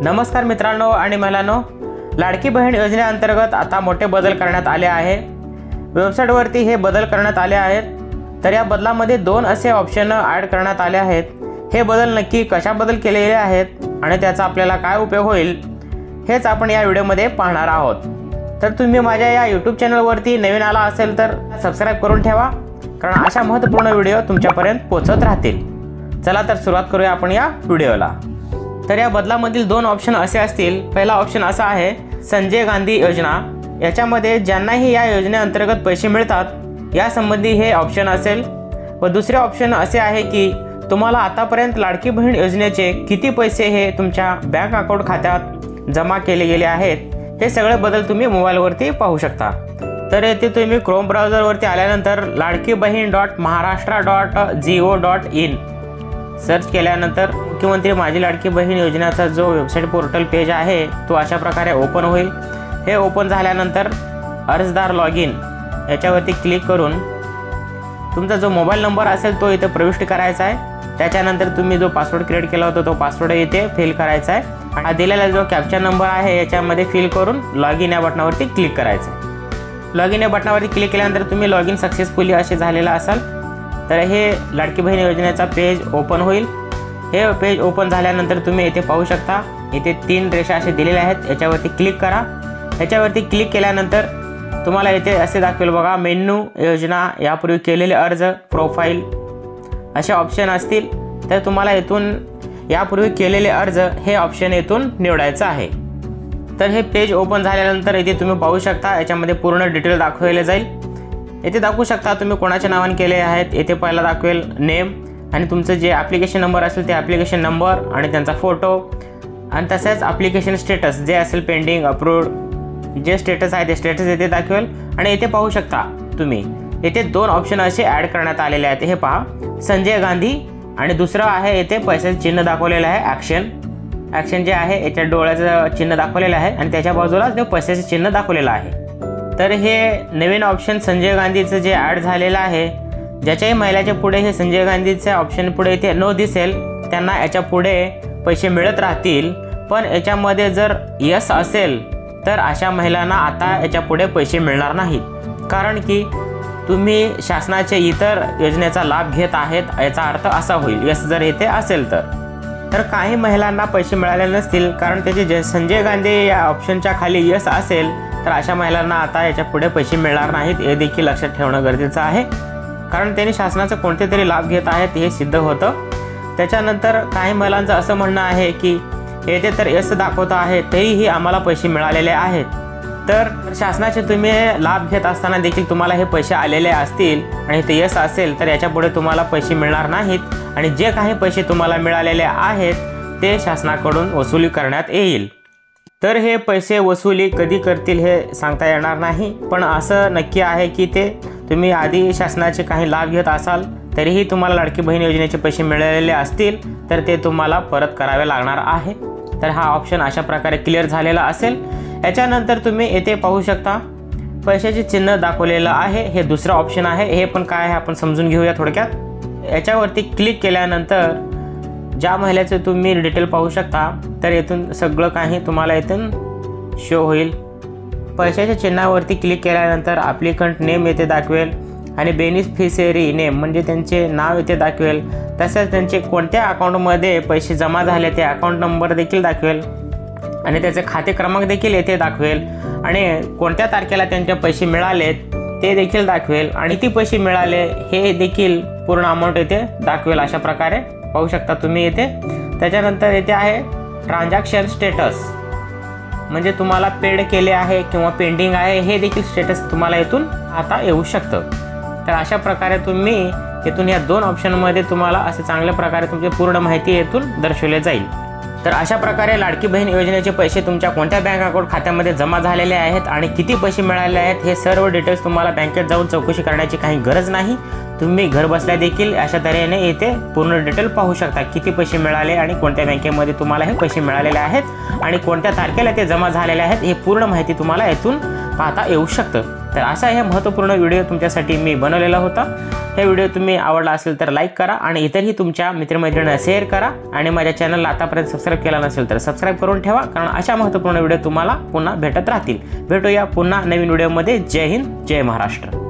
नमस्कार मित्रांनो आणि महिलांनो, लाडकी बहीण योजनेअंतर्गत आता मोठे बदल करण्यात आले आहे। वेबसाईटवरती हे बदल करण्यात आले आहेत। तर या बदलामध्ये दोन असे ऑप्शन ॲड करण्यात आले आहेत। हे बदल नक्की कशाबद्दल केलेले आहेत आणि त्याचा आपल्याला काय उपयोग होईल हेच आपण या व्हिडिओमध्ये पाहणार आहोत। तर तुम्ही माझ्या या YouTube चॅनलवरती नवीन आला असेल तर सबस्क्राइब करून ठेवा, कारण अशा महत्त्वपूर्ण व्हिडिओ तुमच्यापर्यंत पोहोचत राहतील। चला तर सुरुवात करूया आपण या व्हिडिओला। तर या बदलामधील दोन ऑप्शन असे असतील। पहिला ऑप्शन असा आहे संजय गांधी योजना। याच्यामध्ये ज्यांनाही या योजनेअंतर्गत पैसे मिळतात यासंबंधी हे ऑप्शन असेल। व दुसरे ऑप्शन असे आहे की तुम्हाला आतापर्यंत लाडकी बहीण योजनेचे किती पैसे हे तुमच्या बँक अकाउंट खात्यात जमा केले गेले आहेत हे सगळे बदल तुम्ही मोबाईलवरती पाहू शकता। तर येथे तुम्ही क्रोम ब्राउझरवरती आल्यानंतर ladkibaheen.maharashtra.go.in सर्च केल्यानंतर मुख्यमंत्री माझी लाडकी बहीण योजनेचा जो वेबसाईट पोर्टल पेज आहे तो अशा प्रकारे ओपन होईल। हे ओपन झाल्यानंतर अर्जदार लॉग इन याच्यावरती क्लिक करून तुमचा जो मोबाईल नंबर असेल तो इथे प्रविष्ट करायचा आहे। त्याच्यानंतर तुम्ही जो पासवर्ड क्रिएट केला होता तो पासवर्ड इथे फिल करायचा आहे आणि हा दिलेला जो कॅप्चा नंबर आहे याच्यामध्ये फिल करून लॉग इन या बटनावरती क्लिक करायचं आहे। लॉग इन या बटनावरती क्लिक केल्यानंतर तुम्ही लॉग इन सक्सेसफुली असे झालेला असाल तर हे लाडकी बहीण योजनेचा पेज ओपन होईल। हे पेज ओपन झाल्यानंतर तुम्ही इथे पाहू शकता, इथे तीन रेषा असे दिलेले आहेत। याच्यावरती क्लिक करा। याच्यावरती क्लिक केल्यानंतर तुम्हाला इथे असे दाखवेल बघा, मेन्यू, योजना, यापूर्वी केलेले अर्ज, प्रोफाईल असे ऑप्शन असतील। तर तुम्हाला इथून यापूर्वी केलेले अर्ज हे ऑप्शन इथून निवडायचं आहे। तर हे पेज ओपन झाल्यानंतर इथे तुम्ही पाहू शकता याच्यामध्ये पूर्ण डिटेल दाखवले जाईल। इथे दाखवू शकता तुम्ही कोणाच्या नावाने केले आहेत। इथे पहिला दाखवेल नेम आणि तुमचं जे ॲप्लिकेशन नंबर असेल ते ॲप्लिकेशन नंबर आणि त्यांचा फोटो आणि तसेच ॲप्लिकेशन स्टेटस जे असेल पेंडिंग, अप्रूव्ड जे स्टेटस आहे ते स्टेटस इथे दाखवेल। आणि इथे पाहू शकता तुम्ही इथे दोन ऑप्शन असे ॲड करण्यात आलेले आहेत। हे पहा, संजय गांधी आणि दुसरं आहे इथे पैशाचं चिन्ह दाखवलेलं आहे, ॲक्शन जे आहे याच्या डोळ्याचं चिन्ह दाखवलेलं आहे आणि त्याच्या बाजूला ते पैशाचं चिन्ह दाखवलेलं आहे। तर हे नवीन ऑप्शन संजय गांधीचं जे ॲड झालेलं आहे, ज्याच्याही महिलाच्या पुढे हे संजय गांधीच्या ऑप्शन पुढे इथे नो दिसेल त्यांना याच्या पुढे पैसे मिळत राहतील। पण याच्यामध्ये जर यस असेल तर अशा महिलांना आता याच्या पुढे पैसे मिळणार नाहीत, कारण की तुम्ही शासनाचे इतर योजनेचा लाभ घेत आहेत याचा अर्थ असा होईल यस जर इथे असेल तर काही महिलांना पैसे मिळाले नसतील, कारण त्याचे संजय गांधी या ऑप्शनच्या खाली यस असेल तर अशा महिलांना आता याच्या पुढे पैसे मिळणार नाहीत। हे देखील लक्षात ठेवणं गरजेचं आहे, कारण त्यांनी शासनाचे कोणते तरी लाभ घेत आहेत हे सिद्ध होतं। त्याच्यानंतर काही महिलांचं असं म्हणणं आहे की येथे तर यस दाखवत आहे तरीही आम्हाला पैसे मिळालेले आहेत। तर शासनाचे तुम्ही लाभ घेत असताना देखील तुम्हाला हे पैसे आलेले असतील आणि ते यस असेल तर याच्या पुढे तुम्हाला पैसे मिळणार नाहीत आणि जे काही पैसे तुम्हाला मिळालेले आहेत ते शासनाकडून वसुली करण्यात येईल। तर हे पैसे वसुली कधी करतील हे सांगता येणार नाही, पण असं नक्की आहे की ते तुम्ही आधी शासनाचे काही लाभ घेत असाल तरीही तुम्हाला लाडकी बहीण योजनेचे पैसे मिळालेले असतील तर ते तुम्हाला परत करावे लागणार आहे। तर हा ऑप्शन अशा प्रकारे क्लिअर झालेला असेल। याच्यानंतर तुम्ही येथे पाहू शकता पैशाचे चिन्ह दाखवलेलं आहे, हे दुसरं ऑप्शन आहे। हे पण काय आहे आपण समजून घेऊया थोडक्यात। याच्यावरती क्लिक केल्यानंतर ज्या महिलेचे तुम्ही डिटेल पाहू शकता तर इथून सगळं काही तुम्हाला इथून शो होईल। पैशाच्या चिन्हावरती क्लिक केल्यानंतर ॲप्लिकंट नेम येथे दाखवेल आणि बेनिफिशियरी नेम म्हणजे त्यांचे नाव इथे दाखवेल। तसेच त्यांचे कोणत्या अकाउंटमध्ये पैसे जमा झाले ते अकाउंट नंबर देखील दाखवेल आणि त्याचे खाते क्रमांक देखील येथे दाखवेल आणि कोणत्या तारखेला त्यांचे पैसे मिळालेत ते देखील दाखवेल आणि किती पैसे मिळाले हे देखील पूर्ण अमाऊंट येथे दाखवेल। अशा प्रकारे पाहू शकता तुम्ही इथे। त्याच्यानंतर येथे आहे ट्रान्झॅक्शन स्टेटस, म्हणजे तुम्हाला पेड केले आहे किंवा पेंडिंग आहे हे देखील स्टेटस तुम्हाला इथून आता येऊ शकतं। तर अशा प्रकारे तुम्ही इथून या दोन ऑप्शनमध्ये तुम्हाला असे चांगल्या प्रकारे तुमची पूर्ण माहिती इथून दर्शवली जाईल। तर अशा प्रकारे लाडकी बहीण योजनेचे पैसे तुमच्या कोणत्या बँक अकाउंट खात्यामध्ये जमा झालेले आहेत आणि किती पैसे मिळाले आहेत हे सर्व डिटेल्स तुम्हाला बँकेत जाऊन चौकशी करण्याची काही गरज नाही। तुम्ही घर बसल्या देखील अशा तऱ्हेने येथे पूर्ण डिटेल पाहू शकता, किती पैसे मिळाले आणि कोणत्या बँकेमध्ये तुम्हाला हे पैसे मिळालेले आहेत आणि कोणत्या तारखेला ते जमा झालेले आहेत हे पूर्ण माहिती तुम्हाला इथून पाहता येऊ शकतं। तर असा हे महत्त्वपूर्ण व्हिडिओ तुमच्यासाठी मी बनवलेला होता। हे व्हिडिओ तुम्ही आवडला असेल तर लाईक करा आणि इतरही तुमच्या मित्रमैत्रिणींना शेअर करा आणि माझ्या चॅनलला आतापर्यंत सबस्क्राईब केला नसेल तर सबस्क्राईब करून ठेवा, कारण अशा महत्त्वपूर्ण व्हिडिओ तुम्हाला पुन्हा भेटत राहतील। भेटूया पुन्हा नवीन व्हिडिओमध्ये। जय हिंद, जय महाराष्ट्र।